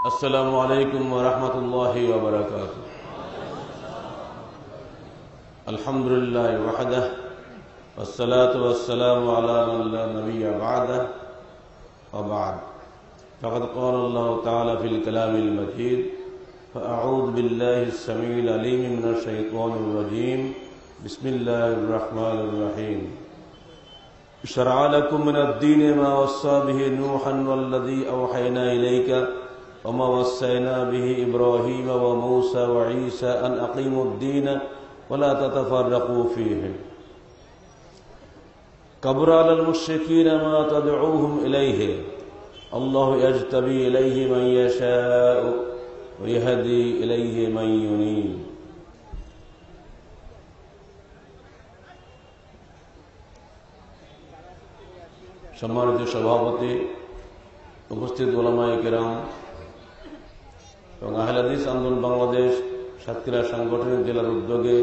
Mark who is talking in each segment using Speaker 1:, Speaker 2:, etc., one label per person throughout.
Speaker 1: السلام عليكم ورحمة الله وبركاته. الحمد لله وحده والصلاة والسلام على من لا نبي بعده وبعد. فقد قال الله تعالى في الكلام المجيد: فأعوذ بالله السميع العليم من الشيطان الرجيم. بسم الله الرحمن الرحيم. شرع لكم من الدين ما وصى به نوحا والذي أوحينا إليك وما وصينا به إبراهيم وموسى وعيسى أن أقيموا الدين ولا تتفرقوا فيه. كبر على المشركين ما تدعوهم إليه. الله يجتبي إليه من يشاء ويهدي إليه من ينيب. সম্মানিত সভাপতি, উপস্থিত উলামায়ে কেরাম এবং আহলে হাদিস আন্দোলন বাংলাদেশ সাতক্ষীরা সাংগঠনিক জেলার উদ্যোগে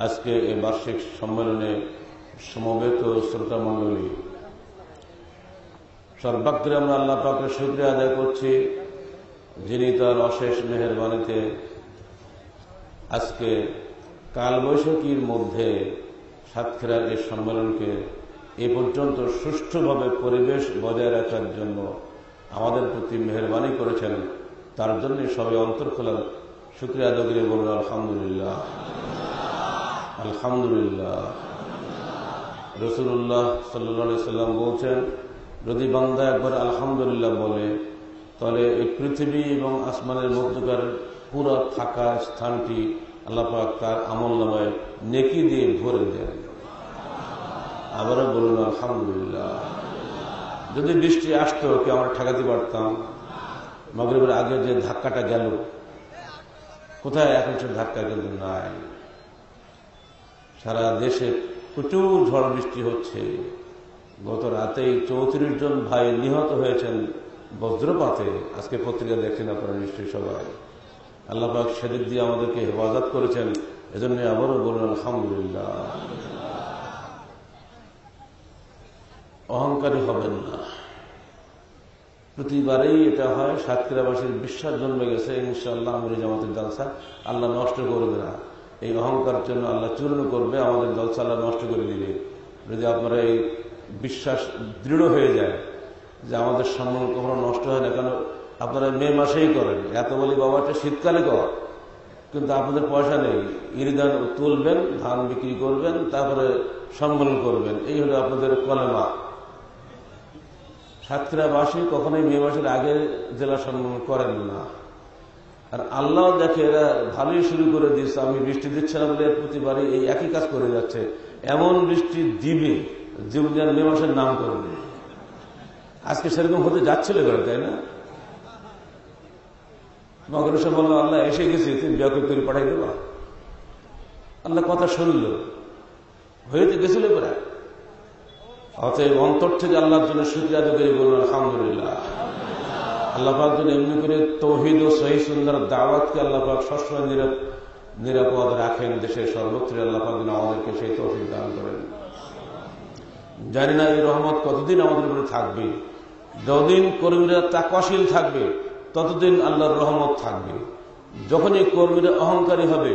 Speaker 1: আজকে এই বার্ষিক সম্মেলনে সমবেত শ্রোতা মণ্ডলী, সর্বাগ্রে আমরা আল্লাহ পাকের শুকরিয়া আদায় করছি, যিনি তার অশেষ মেহেরবানিতে আজকে কালবৈশাখীর মধ্যে সাতক্ষীরার এই সম্মেলনকে এ পর্যন্ত সুষ্ঠুভাবে পরিবেশ বজায় রাখার জন্য আমাদের প্রতি মেহেরবানি করেছেন। তার জন্য সবাই অন্তর খোলা শুকরিয়া আদায় করে বলুন আলহামদুলিল্লাহ, আলহামদুলিল্লাহ। রাসূলুল্লাহ সাল্লাল্লাহু আলাইহি সাল্লাম বলছেন, যদি বান্দা একবার আলহামদুলিল্লাহ বলে তাহলে এই পৃথিবী এবং আসমানের মধ্যকার পুরো ফাঁকা স্থানটি আল্লাহ পাক তার আমলনামায় নেকি দিয়ে ভরে দেন। আবারও বলুন আলহামদুলিল্লাহ। যদি বৃষ্টি আসতো কি আমরা ঠেকাতে পারতাম? মাগরিবের আগে যে ধাক্কাটা গেল, কোথায় এখন সে ধাক্কা কিন্তু নাই। সারা দেশে প্রচুর ঝড় বৃষ্টি হচ্ছে। গত রাতেই 34 জন ভাই নিহত হয়েছেন বজ্রপাতে। আজকে পত্রিকা দেখছেন আপনারা নিশ্চয়ই সবাই। আল্লাহ পাক সেদিক দিয়ে আমাদেরকে হেফাজত করেছেন, এজন্য আবারও বলুন আলহামদুলিল্লাহ। অহংকারী হবেন না। প্রতিবারেই এটা হয়, সাতক্ষীরাবাসীর বিশ্বাস জন্মে গেছে ইনশাআল্লাহ আমির জামাতের জলসা আল্লাহ নষ্ট করবে না। এই অহংকার জন্য আল্লাহ চূর্ণ করবে, আমাদের জলসা আল্লাহ নষ্ট করে দিবে। যদি আপনারা এই বিশ্বাস দৃঢ় হয়ে যায় যে আমাদের সম্মান কখনো নষ্ট হয় না, কেন আপনারা মে মাসেই করেন, এত বলি বাবা এটা শীতকালে কর, কিন্তু আপনাদের পয়সা নেই, ইরিদান তুলবেন, ধান বিক্রি করবেন, তারপরে সম্মেলন করবেন। এই হলো আপনাদের কলেমা। সাতক্ষীরাবাসী কখনোই মে মাসের আগে জেলা সম্মেলন করেন না। আর আল্লাহ দেখে এরা ভালোই শুরু করে দিচ্ছে, আমি বৃষ্টি দিচ্ছে না বলে প্রতিবারই এই একই কাজ করে যাচ্ছে। এমন বৃষ্টি দিবে জীবন যেন মে মাসের নাম করবে। আজকে সেরকম হতে যাচ্ছিল করে, তাই না? মগর সে বললো আল্লাহ এসে গেছি, তুমি বিয়াকুব করে পাঠাই দেবা। আল্লাহ কথা শুনল, হয়েতে গেছিল প্রায়। অতএব অন্তর থেকে আল্লাহর জন্য শুকরিয়া আদায় করে বলুন আলহামদুলিল্লাহ। আল্লাহ পাক যেন এমনি করে তৌহিদ ও সহিহ সুন্নাহর দাওয়াতকে আল্লাহ পাক সবসময় নিরাপদ রাখেন দেশের সর্বত্র। আল্লাহ পাক যেন আমাদেরকে সেই তৌফিক দান করেন। জানি না এই রহমত কতদিন আমাদের উপরে থাকবে। যতদিন কর্মীরা তাকওয়াশীল থাকবে ততদিন আল্লাহর রহমত থাকবে। যখনই কর্মীরা অহংকারী হবে,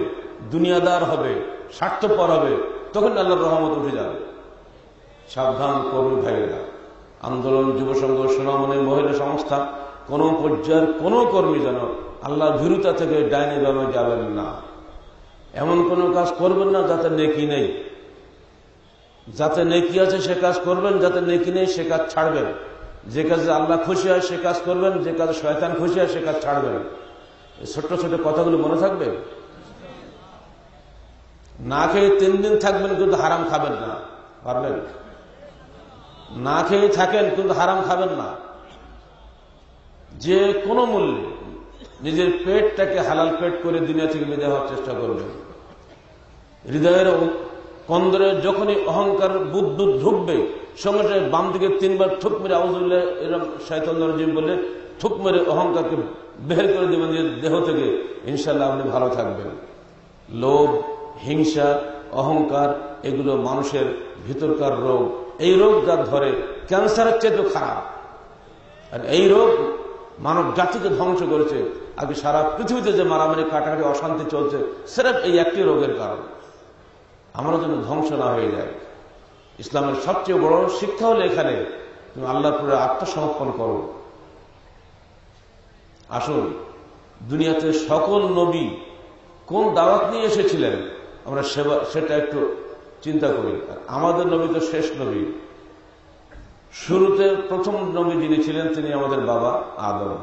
Speaker 1: দুনিয়াদার হবে, স্বার্থপর হবে, তখন আল্লাহর রহমত উঠে যাবে। সাবধান কর্মী ভাইয়েরা, আন্দোলন, যুব সংঘ, সোনামণি, মহিলা সংস্থা, কোন পর্যায়ের কোন কর্মী যেন আল্লাহর ভীরুতা থেকে ডাইনে বামে যাবেন না। এমন কোন কাজ করবেন না যাতে নেকি নেই। যাতে নেকি আছে সে কাজ করবেন, যাতে নেকি নেই সে কাজ ছাড়বেন। যে কাজে আল্লাহ খুশি হয় সে কাজ করবেন, যে কাজে শয়তান খুশি হয় সে কাজ ছাড়বেন। এই ছোট্ট ছোট কথাগুলো মনে থাকবে। না খেয়ে 3 দিন থাকবেন কিন্তু হারাম খাবেন না, পারবেন? না খেয়ে থাকেন কিন্তু হারাম খাবেন না। যে কোনো মূল্যে নিজের পেটটাকে হালাল পেট করে দুনিয়া থেকে বিদায় হওয়ার চেষ্টা করবেন। হৃদয়ের কন্দরে যখনই অহংকার বুদ্ধ ঢুকবে, সঙ্গে সঙ্গে বাম দিকে 3 বার ঠুক মেরে আউযুবিল্লাহ এরকম শয়তানুর রাজিম বলে ঠুক মেরে অহংকারকে বের করে দেবেন দেহ থেকে। ইনশাআল্লাহ আপনি ভালো থাকবেন। লোভ, হিংসা, অহংকার এগুলো মানুষের ভিতরকার রোগ। এই রোগ যার ধরে ক্যান্সারের চেয়ে তো খারাপ। আর এই রোগ মানব জাতিকে ধ্বংস করেছে। আগে সারা পৃথিবীতে যে মারামারি কাটাকাটি অশান্তি চলছে সেটা এই একটি রোগের কারণ। আমরা যেন ধ্বংস না হয়ে যায়। ইসলামের সবচেয়ে বড় শিক্ষা হলো এখানে তুমি আল্লাহর উপরে আত্মসমর্পণ করো। আসুন, দুনিয়াতে সকল নবী কোন দাওয়াত নিয়ে এসেছিলেন আমরা সেটা একটু চিন্তা করি। আমাদের নবী তো শেষ নবী। শুরুতে প্রথম নবী যিনি ছিলেন তিনি আমাদের বাবা আদম।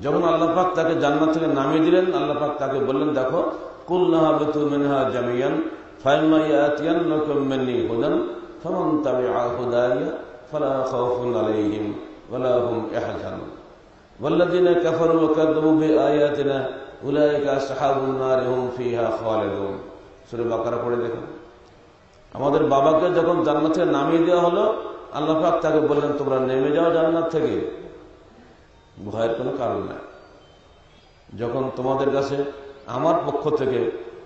Speaker 1: যখন আল্লাহ পাক তাকে জান্নাত থেকে নামিয়ে দিলেন, আল্লাহ পাক তাকে বললেন, দেখো কুল্লা হাবিতু মিনহা জামিয়ান ফাইম্মা ইয়াতিয়ান্নাকুম মিন্নী হুদান ফামান তাবিআ হুদায়া ফালা খাউফুন আলাইহিম ওয়ালা হুম ইয়াহজানুন ওয়াল্লাযীনা কাফারু ওয়া কাযযাবু বিআয়াতিনা উলাইকা আসহাবুন নার হুম ফিহা খালিদুন। সূরা বাকারা পড়ে দেখুন। আমাদের বাবাকে যখন জান্নাত থেকে নামিয়ে দেওয়া হলো, আল্লাহ পাক তাকে বললেন, তোমরা নেমে যাও জান্নাত থেকে, ভয়ের কোনো কারণ নাই। যখন তোমাদের কাছে আমার পক্ষ থেকে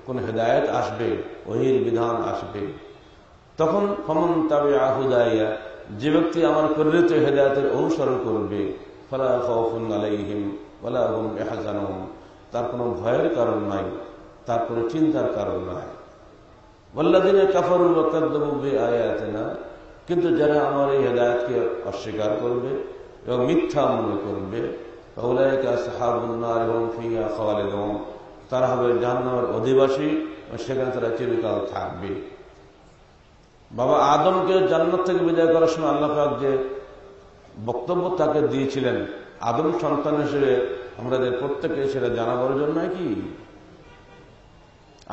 Speaker 1: কোন হেদায়েত আসবে, ওহীর বিধান আসবে, তখন ফামান তাবিআ হুদায়া, যে ব্যক্তি আমার প্রেরিত হেদায়েতের অনুসরণ করবে, ফালা খাউফুন আলাইহিম ওয়ালা হুম ইয়াহজানুন, তার কোনো ভয়ের কারণ নাই, তার কোনো চিন্তার কারণ নাই। ওয়াল্লাযীনা কাফারু ওয়া কাযযাবু বিআয়াতিনা, কিন্তু যারা আমার এই হেদায়েতকে অস্বীকার করবে এবং মিথ্যা মনে করবে, উলাইকা আসহাবুন নার হুম ফিহা খালিদুন, তারা হবে জাহান্নামের অধিবাসী, সেখানে তারা চিরকাল থাকবে। বাবা আদমকে জান্নাত থেকে বিদায় করার সময় আল্লাহ পাক যে বক্তব্য তাকে দিয়েছিলেন, আদম সন্তান হিসেবে আমাদের প্রত্যেকে সেটা জানাবার জন্য কি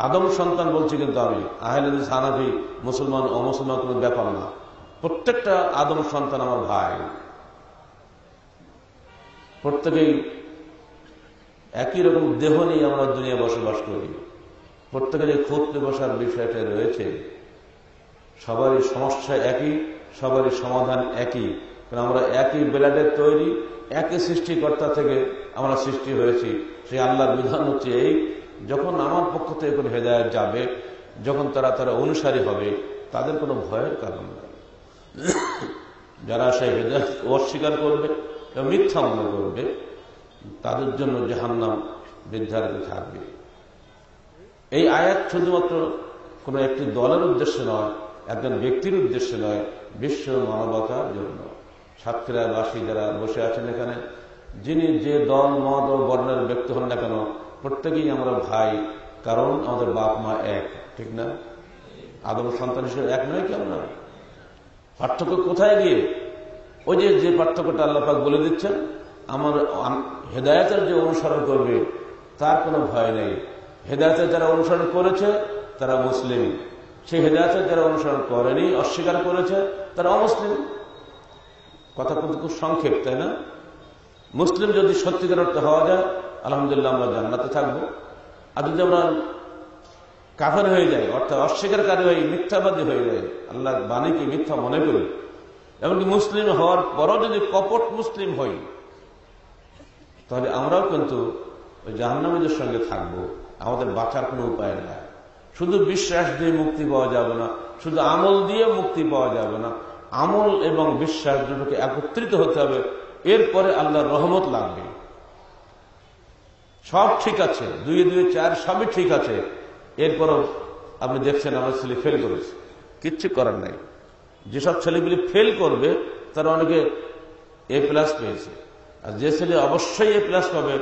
Speaker 1: আদম সন্তান বলছি, কিন্তু আমি আহলে হাদিস হানাফি মুসলমান অমুসলমান কোনো ব্যাপার না, প্রত্যেকটা আদম সন্তান আমার ভাই। প্রত্যেকেই একই রকম দেহ নিয়ে আমরা দুনিয়া বসবাস করি। প্রত্যেকের এই খুঁততে বসার বিষয়টা রয়েছে। সবারই সমস্যা একই, সবারই সমাধান একই, কারণ আমরা একই ব্লাডের তৈরি, একই সৃষ্টিকর্তা থেকে আমরা সৃষ্টি হয়েছি। সেই আল্লাহর বিধান হচ্ছে এই, যখন আমার পক্ষ থেকে কোনো হেদায়েত যাবে, যখন তারা অনুসারী হবে, তাদের কোনো ভয়ের কারণ নেই। যারা সেই হেদায়েত অস্বীকার করবে এবং মিথ্যা মনে করবে, তাদের জন্য জাহান্নাম নির্ধারিত থাকবে। এই আয়াত শুধুমাত্র কোন একটি দলের উদ্দেশ্যে নয়, একজন ব্যক্তির উদ্দেশ্যে নয়, বিশ্ব মানবতার জন্য। সাতক্ষীরাবাসী যারা বসে আছেন এখানে, যিনি যে দল মত ও বর্ণের ব্যক্তি হন না কেন, প্রত্যেকেই আমরা ভাই, কারণ আমাদের বাপ মা এক, ঠিক না? আদম সন্তান হিসেবে এক নয় কি আমরা? পার্থক্য কোথায় গিয়ে? ওই যে পার্থক্যটা আল্লাহ পাক বলে দিচ্ছেন, আমার হেদায়েতের যে অনুসরণ করবে তার কোনো ভয় নেই। হেদায়েতের যারা অনুসরণ করেছে তারা মুসলিম, সেই হেদায়েতের যারা অনুসরণ করেনি, অস্বীকার করেছে, তারা অমুসলিম। কথা কিন্তু খুব সংক্ষেপ, তাই না? মুসলিম যদি সত্যিকার অর্থে হওয়া যায়, আলহামদুলিল্লাহ আমরা জান্নাতে থাকবো। আর যদি আমরা কাফের হয়ে যাই, অর্থাৎ অস্বীকারী হয়ে মিথ্যাবাদী হয়ে যায়, আল্লাহ বাণীকে মিথ্যা মনে করি, এমনকি মুসলিম হওয়ার পরও যদি কপট মুসলিম হই, তাহলে আমরাও কিন্তু ওই জাহান্নামীদের সঙ্গে থাকবো। আমাদের বাঁচার কোনো উপায় নেই। শুধু বিশ্বাস দিয়ে মুক্তি পাওয়া যাবে না, শুধু আমল দিয়ে মুক্তি পাওয়া যাবে না। আমল এবং বিশ্বাস দুটোকে একত্রিত হতে হবে, এরপরে আল্লাহর রহমত লাগবে। সব ঠিক আছে, 2 2 4 সবই ঠিক আছে, এরপরও আপনি দেখছেন আমার ছেলে ফেল করেছে, কিচ্ছু করার নাই। যেসব ছেলেগুলি ফেল করবে তারা অনেকে A+ পেয়েছে, আর যে ছেলে অবশ্যই A+ পাবে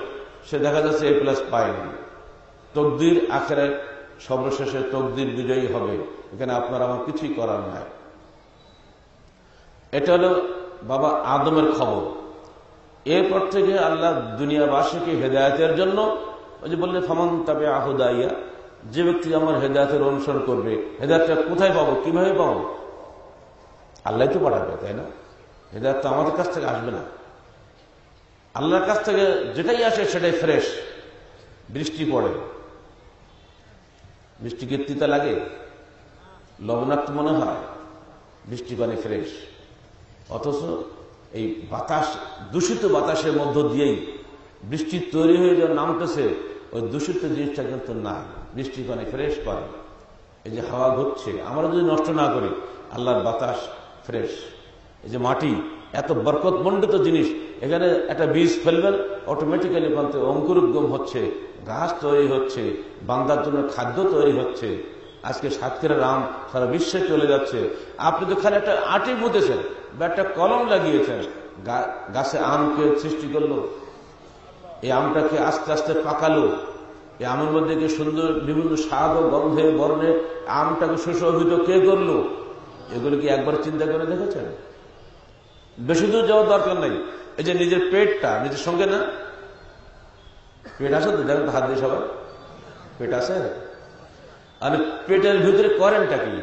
Speaker 1: সে দেখা যাচ্ছে A+ পায়নি। তকদির আখেরাত সর্বশেষে তকদির বিজয়ী হবে, এখানে আপনার আমার কিছুই করার নাই। এটা হলো বাবা আদমের খবর। এরপর থেকে আল্লাহ দুনিয়াবাসীকে হেদায়েতের জন্য ওই যে বললে ফামান তাবিআ হুদায়া, যে ব্যক্তি আমার হেদায়েতের অনুসরণ করবে, হেদায়েতটা কোথায় পাবো, কিভাবে পাবো? আল্লাহ তো পাঠাবে, তাই না? হেদায়েত তো আমাদের কাছ থেকে আসবে না। আল্লাহর কাছ থেকে যেটাই আসে সেটাই ফ্রেশ। বৃষ্টি পড়ে, বৃষ্টি কি তিতা লাগে, লবণাক্ত মনে হয়? বৃষ্টি পানি ফ্রেশ। অথচ এই বাতাস, দূষিত বাতাসের মধ্য দিয়েই বৃষ্টি তৈরি হয়ে যা নামতেছে, ওই দূষিত জিনিসটা কিন্তু না, বৃষ্টি পানি ফ্রেশ পানি। এই যে হাওয়া ঘুরছে, আমরা যদি নষ্ট না করি, আল্লাহর বাতাস ফ্রেশ। এই যে মাটি, এত বরকতমণ্ডিত জিনিস, এখানে একটা বীজ ফেলবেন, অটোমেটিক্যালি অঙ্কুরোদ্গম হচ্ছে, গাছ তৈরি হচ্ছে, বান্দার জন্য খাদ্য তৈরি হচ্ছে। আজকে সাতক্ষীরার আম সারা বিশ্বে চলে যাচ্ছে। আপনি তো খালি একটা আটি পুঁতেছেন বা একটা কলম লাগিয়েছেন, গাছে আমকে সৃষ্টি করলো, এই আমটাকে আস্তে আস্তে পাকালো, এই আমের মধ্যে কি সুন্দর বিভিন্ন স্বাদ ও গন্ধে বর্ণে আমটাকে সুশোভিত কে করলো? এগুলো কি একবার চিন্তা করে দেখেছেন? বেশি দূর যাওয়ার দরকার নেই। এই যে নিজের পেটটা নিজের সঙ্গে না, পেট আছে তো, দেখেন হাত দিয়ে সবাই, পেট আছে। আর পেটের ভিতরে করেনটা কি?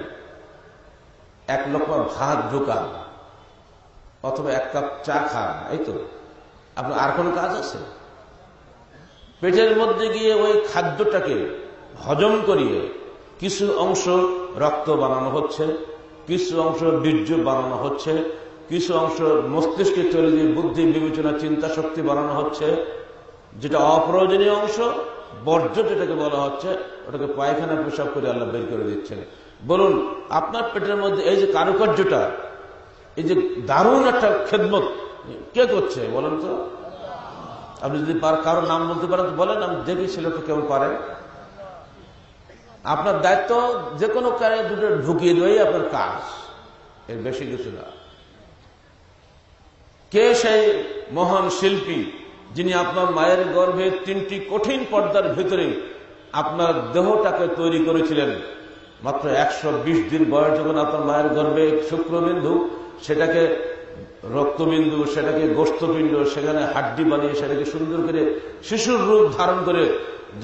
Speaker 1: এক লোকমা ভাত ঢোকান অথবা এক কাপ চা খান, এই তো। আপনার আর কোন কাজ আছে? পেটের মধ্যে গিয়ে ওই খাদ্যটাকে হজম করিয়ে কিছু অংশ রক্ত বানানো হচ্ছে, কিছু অংশ বীর্য বানানো হচ্ছে, কিছু অংশ মস্তিষ্কে চলে গিয়ে বুদ্ধি, বিবেচনা, চিন্তা শক্তি বানানো হচ্ছে। যেটা অপ্রয়োজনীয় অংশ, বর্জ্য যেটাকে বলা হচ্ছে, ওটাকে পায়খানা পেশাব করে আল্লাহ বের করে দিচ্ছেন। বলুন, আপনার পেটের মধ্যে এই যে কারুকার্যটা, এই যে দারুণ একটা খেদমত কে করছে বলেন তো? আপনি যদি কারো নাম বলতে পারেন তো বলেন, আমি দেখি ছেলেটা কেমন পারে। আপনার দায়িত্ব যে কোনো কাজে দুটো ঢুকিয়ে দেওয়াই আপনার কাজ, এর বেশি কিছু না। কে সেই মহান শিল্পী যিনি আপনার মায়ের গর্ভে 3টি কঠিন পর্দার ভিতরে আপনার দেহটাকে তৈরি করেছিলেন? মাত্র 120 দিন বয়স যখন আপনার মায়ের গর্ভে শুক্রবিন্দু, সেটাকে রক্তবিন্দু, সেটাকে গোস্তপিণ্ড, সেখানে হাড্ডি বানিয়ে সেটাকে সুন্দর করে শিশুর রূপ ধারণ করে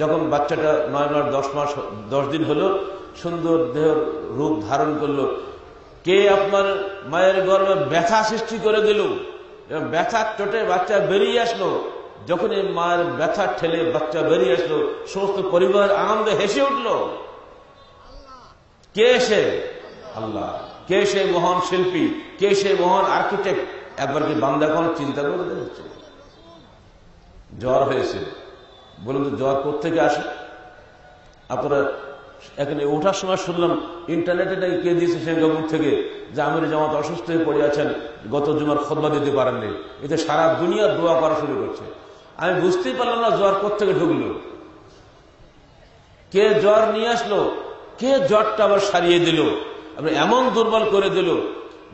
Speaker 1: যখন বাচ্চাটা 9 মাস 10 দিন হলো, সুন্দর দেহের রূপ ধারণ করলো। কে আপনার মায়ের গর্ভে ব্যথা সৃষ্টি করে দিল এবং ব্যথার চোটে বাচ্চা বেরিয়ে আসলো। যখন এই মায়ের ব্যথা ঠেলে বাচ্চা বেরিয়ে আসলো, সমস্ত পরিবার আনন্দে হেসে উঠল। কে সে? আল্লাহ। কে সে মহান শিল্পী? কে সে মহান আর্কিটেক্ট? একবার কি বান্দা কোন চিন্তা করে দেখছে? জ্বর হয়েছে, বলুন তো জ্বর কোত্থেকে আসে? আপনারা এখানে ওঠার সময় শুনলাম ইন্টারনেটে নাকি কে দিয়েছে সিঙ্গাপুর থেকে যে আমির জামাত অসুস্থ হয়ে পড়ে আছেন, গত জুমার খুতবা দিতে পারেননি। এতে সারা দুনিয়া দোয়া করা শুরু করছে। আমি বুঝতেই পারলাম না জ্বর কোত্থেকে ঢুকলো, কে জ্বর নিয়ে আসলো, কে জ্বরটা আবার সারিয়ে দিল, আপনি এমন দুর্বল করে দিল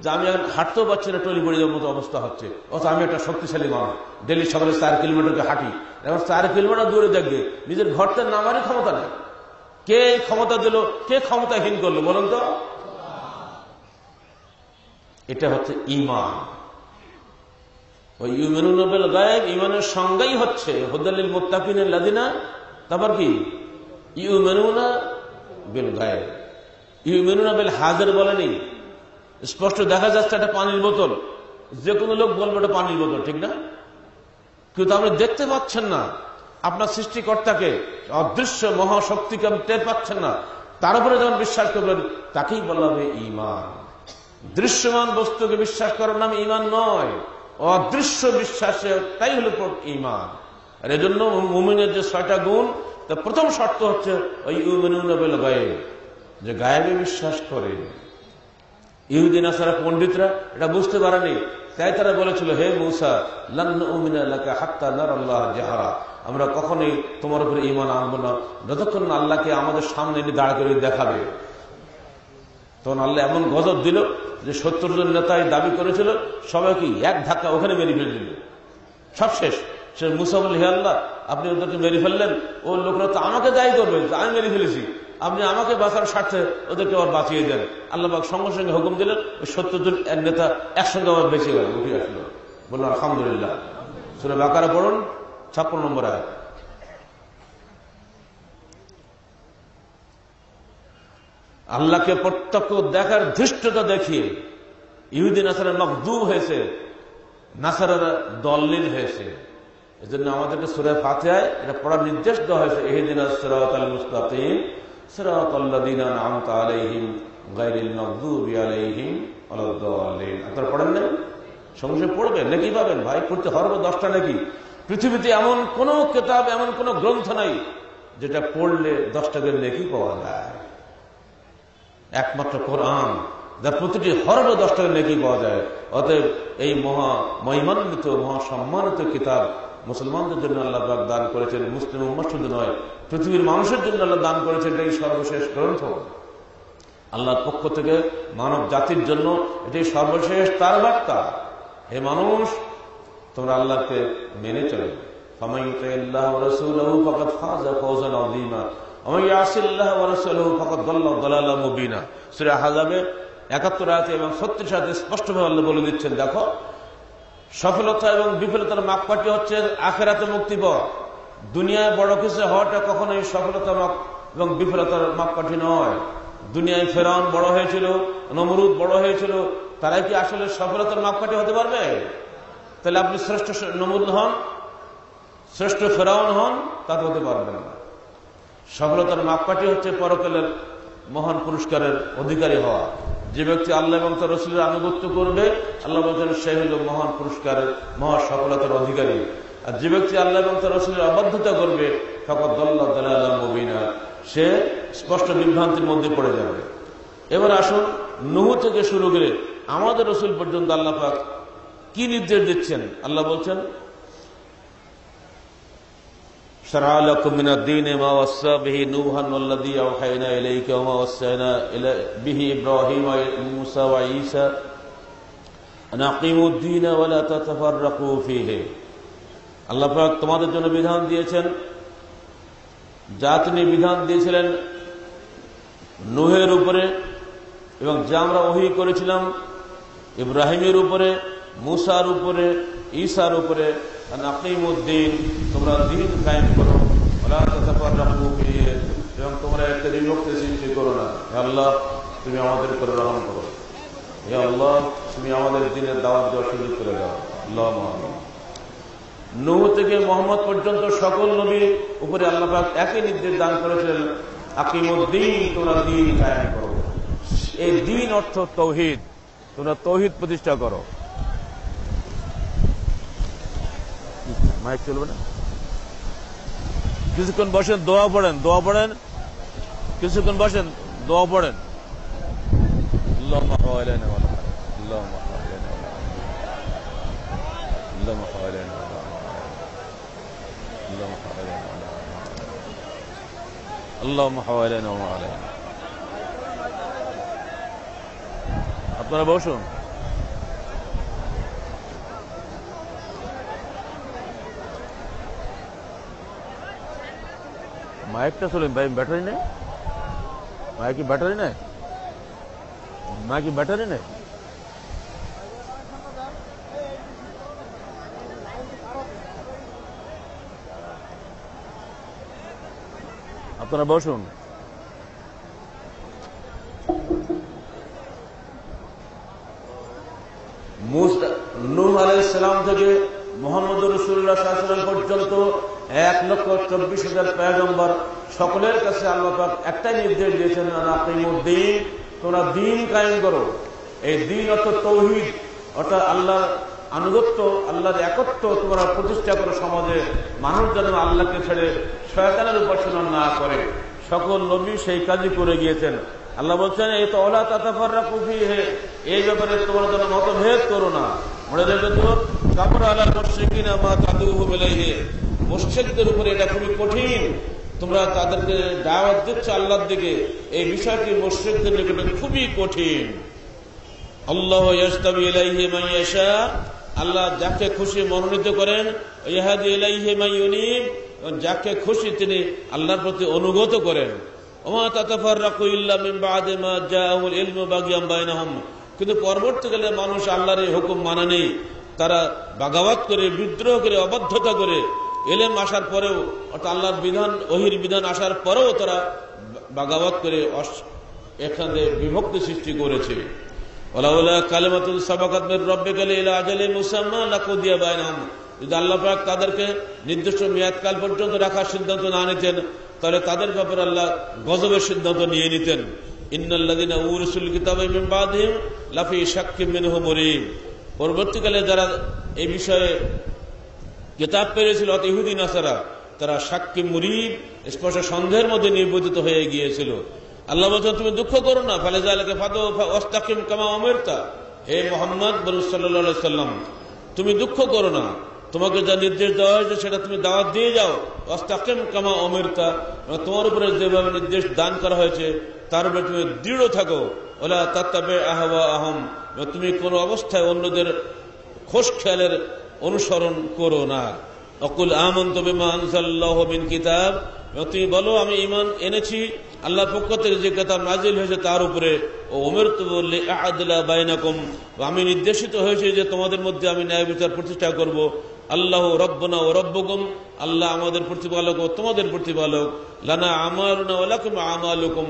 Speaker 1: যে আমি এখন হাঁটতেও পারছি না, টলি পড়ে যাওয়ার মতো অবস্থা হচ্ছে। অথচ আমি একটা শক্তিশালী মানুষ, ডেলি সকালে 4 কিলোমিটারকে হাঁটি, এখন 4 কিলোমিটার দূরে দেখবে নিজের ঘরতে নামারই ক্ষমতা নেই। কে ক্ষমতা দিল? কে ক্ষমতাহীন করলো বলুন তো? এটা হচ্ছে ঈমান। ওই ইউমিনুনা বিল গায়ব, ঈমানের সংজ্ঞাই হচ্ছে হুদাল্লিল মুত্তাকিনের লাযিনা, তারপর কি ইউমিনুনা বিল গায়ব। ইউমিনুনা বিল হাজির বলেনি, স্পষ্ট দেখা যাচ্ছে একটা পানির বোতল, যে কোনো লোক বলবে এটা পানির বোতল, ঠিক না? কিন্তু আপনি দেখতে পাচ্ছেন না আপনার সৃষ্টিকর্তাকে, অদৃশ্য মহাশক্তিকে আপনি টের পাচ্ছেন না, তার উপরে যখন বিশ্বাস করবেন তাকেই বলা হবে ঈমান। দৃশ্যমান বস্তুকে বিশ্বাস করার নাম ঈমান নয়, অদৃশ্য বিশ্বাসে তাই হলো ঈমান। আর এজন্য মুমিনের যে 6টা গুণ, তার প্রথম শর্ত হচ্ছে ওই ইউমিনুনা বিল গায়ব, যে গায়েবে বিশ্বাস করে। ইহুদি নাসারা পণ্ডিতরা এটা বুঝতে পারেনি, তাই তারা বলেছিল, হে মূসা লান নুমিনা লাকা হাত্তা নারাল্লাহ জাহরা, আমরা কখনোই তোমার উপরে ঈমান আনবো না যতক্ষণ না আল্লাহকে আমাদের সামনে এনে দাঁড় করে দেখাবে। তখন আল্লাহ এমন গজব দিল যে 70 জন নেতাই দাবি করেছিল, সবাইকে এক ধাক্কা ওখানে মেরে ফেলে দিল, সব শেষ। সে মূসা বলল, হে আল্লাহ, আপনি ওদেরকে মেরে ফেললেন, ও লোকরা তো আমাকে দায়ী করবে, আমি মেরে ফেলেছি, আপনি আমাকে বাঁচার স্বার্থে ওদেরকে আবার বাঁচিয়ে দেন। আল্লাহ পাক সঙ্গে সঙ্গে হুকুম দিলেন, ওই 70 জন নেতা একসঙ্গে আবার বেঁচে গেল, উঠে আসলো। বললেন আলহামদুলিল্লাহ। সূরা বাকারা পড়ুন 56 নম্বর আয়াত। আল্লাহকে প্রত্যক্ষ দেখার ধৃষ্টতা দেখিয়ে ইহুদি নাসারা মগদুব হয়েছে, নাসারারা দলিল হয়েছে। এই জন্য আমাদেরকে সূরা ফাতিহায় এটা পড়ার নির্দেশ দেওয়া হয়েছে, ইহদিনাস সিরাতাল মুস্তাকিম সিরাতাল্লাযীনা আন'আমতা আলাইহিম গায়রিল মাগদুবি আলাইহিম ওয়ালাদ-দাল্লিন। আপনারা পড়েন না? সঙ্গে সঙ্গে পড়বেন, নাকি পাবেন ভাই, পড়তে হবে 10টা নাকি। পৃথিবীতে এমন কোন কিতাব, এমন কোন গ্রন্থ নাই যেটা পড়লে 10টা করে নেকি পাওয়া যায়। একমাত্র কোরআন। যার প্রতিটি হরফে 10 টাকা নেকি পাওয়া যায়। অতএব এই মহিমান্বিত মহাসম্মানিত কিতাব মুসলমানদের জন্য আল্লাহ পাক দান করেছেন, মুসলিম উম্মাহ শুধু নয় পৃথিবীর মানুষের জন্য আল্লাহ দান করেছেন। এটাই সর্বশেষ গ্রন্থ আল্লাহর পক্ষ থেকে মানব জাতির জন্য, এটাই সর্বশেষ তার বার্তা। হে মানুষ, তোমরা আল্লাহকে মেনে চলো। ফামান ইউতিল্লাহ ওয়া রাসূলাহু ফাকাদ ফাযা ফাওজান আযীমা ওয়া মান ইয়াসিল্লাহ ওয়া রাসূলাহু ফাকাদ দাল্লা দালালাম মুবিনা। সূরা আহজাবে 71 আয়াতে এবং 36 আয়াতে স্পষ্টভাবে আল্লাহ বলে দিচ্ছেন, দেখো সফলতা এবং বিফলতার মাপকাঠি হচ্ছে আখিরাতে মুক্তি পাওয়া। দুনিয়ায় বড় কিছু হওয়াটা কখনোই সফলতা এবং বিফলতার মাপকাঠি নয়। দুনিয়ায় ফেরাউন বড় হয়েছিল, নমরুদ বড় হয়েছিল, তারাই কি আসলে সফলতার মাপকাঠি হতে পারবে? তাহলে আপনি শ্রেষ্ঠ নমরুদ হন, শ্রেষ্ঠ ফেরাউন হন, তা হতে পারবেন না। সফলতার মাপকাঠি হচ্ছে পরকালের মহান পুরস্কারের অধিকারী হওয়া। যে ব্যক্তি আল্লাহ এবং তার রাসূলের আনুগত্য করবে, আল্লাহ বলেন সে হল মহান পুরস্কারের মহা সফলতার অধিকারী। আর যে ব্যক্তি আল্লাহ এবং তার রাসূলের অবাধ্যতা করবে, ফাকাদ দাল্লা দালালাম মুবিনা, সে স্পষ্ট বিভ্রান্তির মধ্যে পড়ে যাবে। এবার আসুন নূহ থেকে শুরু করে আমাদের রাসূল পর্যন্ত আল্লাহ পাক কি নির্দেশ দিচ্ছেন। আল্লাহ বলছেন, شرع لكم من الدين ما وصى به نوحا والذي أوحينا إليك وما وصينا به إبراهيم وموسى وعيسى أن أقيموا الدين ولا تتفرقوا فيه। আল্লাহ পাক তোমাদের জন্য বিধান দিয়েছেন, যা তিনি বিধান দিয়েছিলেন নূহের উপরে এবং যা আমরা ওহী করেছিলাম ইব্রাহিমের উপরে, মুসার উপরে, ঈসার উপরে, আকিমুদ্দিন, তোমরা দ্বীন কায়েম করো, ওয়ালা তাতাফাররাকু ফীহি, এবং তোমরা একটা বিভক্তি সৃষ্টি করো না। হে আল্লাহ, তুমি আমাদের উপর রহম করো। হে আল্লাহ, তুমি আমাদের দ্বীনের দাওয়াত দেওয়ার সুযোগ করে দাও। আল্লাহুম্মা আমিন। নূহ থেকে মুহাম্মদ পর্যন্ত সকল নবীর উপরে আল্লাহ পাক একই নির্দেশ দান করেছিলেন, আকিমুদ্দিন, তোমরা দ্বীন কায়েম করো। এই দ্বীন অর্থ তাওহীদ, তোমরা তাওহীদ প্রতিষ্ঠা করো। মাইক চলবে না? কিছুক্ষণ বসেন, দোয়া পড়েন, দোয়া পড়েন, কিছুক্ষণ বসেন, দোয়া পড়েন। আল্লাহুম্মা হাওয়ালানা ওয়া আল্লাহুম্মা হাওয়ালানা ওয়া আল্লাহুম্মা হাওয়ালানা ওয়া আল্লাহুম্মা হাওয়ালানা ওয়া আল্লাহুম্মা হাওয়ালানা ওয়া আলাইনা। আপনারা বসুন। মাইকটা চলেন ভাই, ব্যাটারি নেই, মাইকি ব্যাটারি নেই, মাইকি ব্যাটারি নেই। আপনারা বসুন। নূহ আলাইহিস সালাম থেকে মুহাম্মদ রাসূলুল্লাহ সাল্লাল্লাহু আলাইহি ওয়াসাল্লাম পর্যন্ত 1,24,000 পয়গম্বর, সকলের কাছে আল্লাহ পাক একটাই নির্দেশ দিয়েছেন, আকিমুদ্দিন, তোমরা দ্বীন কায়েম করো। এই দ্বীন অর্থ তাওহীদ, অর্থাৎ আল্লাহর আনুগত্য, আল্লাহর একত্ব তোমরা প্রতিষ্ঠা করো সমাজে। মানুষ যেন আল্লাহকে ছেড়ে শয়তানের উপাসনা না করে। সকল নবী সেই কাজই করে গিয়েছেন। আল্লাহ বলছেন, এই তো ওয়ালা তাতাফাররাকু ফীহি, এই ব্যাপারে তোমরা যেন মতভেদ করো না। মনে রেখে তো, কাফারা আলাল মুশরিকিনা মা তাদউহুম ইলাইহি, মুশরিকদের উপরে এটা খুবই কঠিন। তোমরা তাদেরকে দাওয়াত দিচ্ছ আল্লাহর দিকে, এই বিষয়টি মুশরিকদের নিকটে খুবই কঠিন। আল্লাহু ইয়াসতাবি ইলাইহি মান ইয়াশা, আল্লাহ যাকে খুশি মনোনীত করেন, ইয়াহদি ইলাইহি মান ইউনিব, যাকে খুশি তিনি আল্লাহর প্রতি অনুগত করেন। ওমা তাতাফাররাকু ইল্লা মিন বা'দি মা জাআহুল ইলমু বাগিয়াম বাইনাহুম, কিন্তু পরবর্তীকালে মানুষ আল্লাহর এই হুকুম মানে নেই, তারা বাগাওয়াত করে, বিদ্রোহ করে, অবাধ্যতা করে, ইলম আসার পরেও, অর্থাৎ আল্লাহর বিধান, ওহীর বিধান আসার পরেও তারা বাগাওয়াত করে এখানে বিভক্তি সৃষ্টি করেছে। ওয়ালাউলা কালিমাতুন সাবাকাত মির রাব্বিকা ইলা আজালিন মুসাম্মা লাকুদিয়া বাইনাহুম, যদি আল্লাহ পাক তাদেরকে নির্দিষ্ট মেয়াদকাল পর্যন্ত রাখার সিদ্ধান্ত না নিতেন, তাহলে তাদের ব্যাপারে আল্লাহ গজবের সিদ্ধান্ত নিয়ে নিতেন। ইন্নাল্লাযিনা উরসিল কিতাবা মিন বাদিহিম লাফি শাক্কিম মিনহু মুরিব, পরবর্তীকালে যারা এই বিষয়ে কিতাব পেয়েছিল, ইহুদি নাসারা, তারা শাক্কি মুরিব, স্পষ্ট সন্দেহের মধ্যে নির্বচিত হয়ে গিয়েছিল। আল্লাহ বলছেন তুমি দুঃখ করো না, ফালিযালিকা ফাদউ ওয়াস্তাকিম কামা উমিরতা। হে মুহাম্মদ সাল্লাল্লাহু আলাইহি সাল্লাম, তুমি দুঃখ করো না, তোমাকে যা নির্দেশ দেওয়া হয়েছে সেটা তুমি দাওয়াত দিয়ে যাও। ওয়াস্তাকিম কামা উমিরতা, তোমার উপরে যেভাবে নির্দেশ দান করা হয়েছে তার উপরে তুমি দৃঢ় থাকো। ওয়ালা তাত্তাবি আহওয়াআহুম, তুমি কোন অবস্থায় অন্যদের খোশ খেয়ালের অনুসরণ করো না। অকুল আমানতু বিমা আনজালাল্লাহু মিন কিতাব, তুমি বলো আমি ঈমান এনেছি আল্লাহর পক্ষ থেকে যে কিতাব নাজিল হয়েছে তার উপরে। ও উমিরতু লিআ'দিলা বাইনাকুম, আমি নির্দেশিত হয়েছে যে তোমাদের মধ্যে আমি ন্যায় বিচার প্রতিষ্ঠা করব। আল্লাহু রাব্বুনা ওয়া রাব্বুকুম, আল্লাহ আমাদের প্রতিপালক ও তোমাদের প্রতিপালক। লানা আমালুনা ওয়া লাকুম আমালুকুম,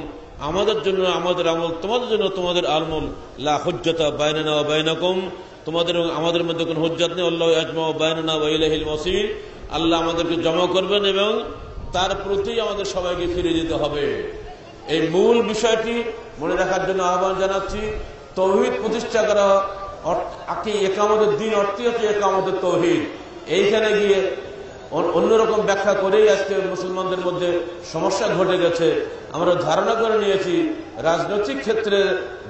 Speaker 1: আমাদের জন্য আমাদের আমল, তোমাদের জন্য তোমাদের আমল। লা হুজ্জাতা বাইনানা ওয়া বাইনাকুম, তোমাদের আমাদের মধ্যে কোনো হুজ্জাত নেই। আল্লাহু ইয়াজমাউ বাইনানা ওয়া ইলাইহিল মাসির, আল্লাহ আমাদেরকে জমা করবেন এবং তার প্রতি আমাদের সবাইকে ফিরে যেতে হবে। এই মূল বিষয়টি মনে রাখার জন্য আহ্বান জানাচ্ছি। তৌহিদ প্রতিষ্ঠা করা একামতের দিন অর্থই হচ্ছে একামতের তৌহিদ। এইখানে গিয়ে অন্যরকম ব্যাখ্যা করেই আজকে মুসলমানদের মধ্যে সমস্যা ঘটে গেছে। আমরা ধারণা করে নিয়েছি রাজনৈতিক ক্ষেত্রে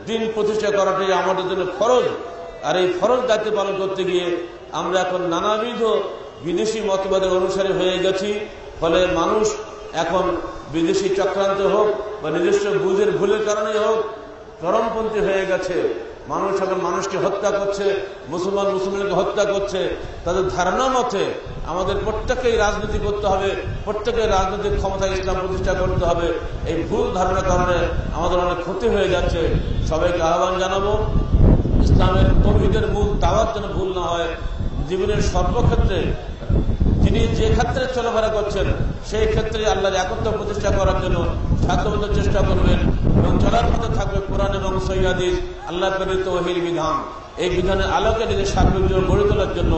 Speaker 1: দিন প্রতিষ্ঠা করাটাই আমাদের জন্য ফরজ, আর এই ফরজ দায়িত্ব পালন করতে গিয়ে আমরা এখন নানাবিধ বিদেশি মতবাদের অনুসারী হয়ে গেছি। ফলে মানুষ এখন বিদেশি চক্রান্ত হোক বা নিজস্ব বুঝের ভুলের কারণে হোক চরমপন্থী হয়ে গেছে। মানুষ এখন মানুষকে হত্যা করছে, মুসলমানকে হত্যা করছে। তাদের ধারণা মতে আমাদের প্রত্যেকেই রাজনীতি করতে হবে, প্রত্যেকের রাজনৈতিক ক্ষমতা ইসলাম প্রতিষ্ঠা করতে হবে। এই ভুল ধারণার কারণে আমাদের অনেক ক্ষতি হয়ে যাচ্ছে। সবাইকে আহ্বান জানাবো, ইসলামের তৌহিদের মূল দাওয়াত যেন ভুল না হয়। জীবনের সর্বক্ষেত্রে যিনি যে ক্ষেত্রে চলাফেরা করছেন সেই ক্ষেত্রে আল্লাহর একত্র প্রতিষ্ঠা করার জন্য সাধ্যমত চেষ্টা করবেন এবং চলার পথে থাকবে কোরআন এবং সহিহ হাদিস, আল্লাহ প্রেরিত ওহীর বিধান। এই বিধানের আলোকে নিজের সার্বিক জীবন গড়ে তোলার জন্য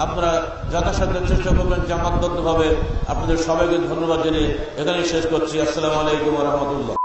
Speaker 1: আপনারা যথাসাধ্য চেষ্টা করবেন জামাতবদ্ধভাবে। আপনাদের সবাইকে ধন্যবাদ জানিয়ে এখানেই শেষ করছি। আসসালামু আলাইকুম ওয়া রাহমাতুল্লাহ।